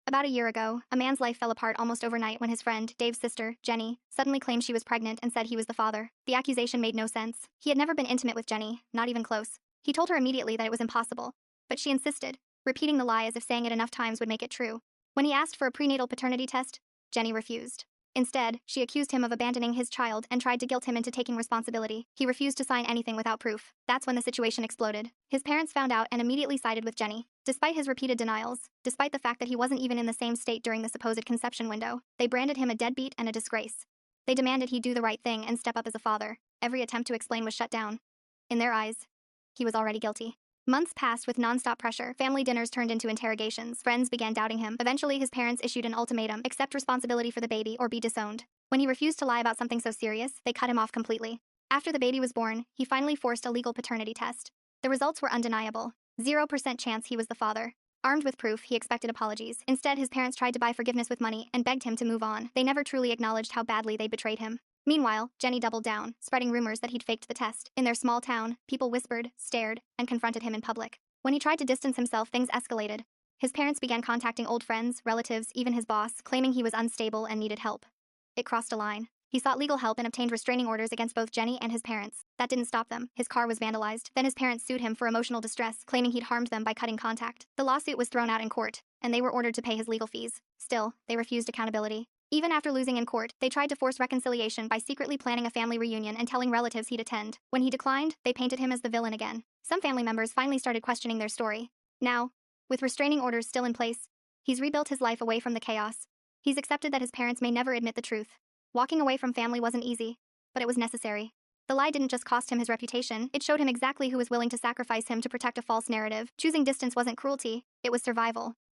About a year ago, a man's life fell apart almost overnight when his friend, Dave's sister, Jenny, suddenly claimed she was pregnant and said he was the father. The accusation made no sense. He had never been intimate with Jenny, not even close. He told her immediately that it was impossible. But she insisted, repeating the lie as if saying it enough times would make it true. When he asked for a prenatal paternity test, Jenny refused. Instead, she accused him of abandoning his child and tried to guilt him into taking responsibility. He refused to sign anything without proof. That's when the situation exploded. His parents found out and immediately sided with Jenny. Despite his repeated denials, despite the fact that he wasn't even in the same state during the supposed conception window, they branded him a deadbeat and a disgrace. They demanded he do the right thing and step up as a father. Every attempt to explain was shut down. In their eyes, he was already guilty. Months passed with non-stop pressure. Family dinners turned into interrogations. Friends began doubting him. Eventually, his parents issued an ultimatum: accept responsibility for the baby or be disowned. When he refused to lie about something so serious, they cut him off completely. After the baby was born, he finally forced a legal paternity test. The results were undeniable. 0% chance he was the father. Armed with proof, he expected apologies. Instead, his parents tried to buy forgiveness with money and begged him to move on. They never truly acknowledged how badly they betrayed him. Meanwhile, Jenny doubled down, spreading rumors that he'd faked the test. In their small town, people whispered, stared, and confronted him in public. When he tried to distance himself, things escalated. His parents began contacting old friends, relatives, even his boss, claiming he was unstable and needed help. It crossed a line. He sought legal help and obtained restraining orders against both Jenny and his parents. That didn't stop them. His car was vandalized. Then his parents sued him for emotional distress, claiming he'd harmed them by cutting contact. The lawsuit was thrown out in court, and they were ordered to pay his legal fees. Still, they refused accountability. Even after losing in court, they tried to force reconciliation by secretly planning a family reunion and telling relatives he'd attend. When he declined, they painted him as the villain again. Some family members finally started questioning their story. Now, with restraining orders still in place, he's rebuilt his life away from the chaos. He's accepted that his parents may never admit the truth. Walking away from family wasn't easy, but it was necessary. The lie didn't just cost him his reputation, it showed him exactly who was willing to sacrifice him to protect a false narrative. Choosing distance wasn't cruelty, it was survival.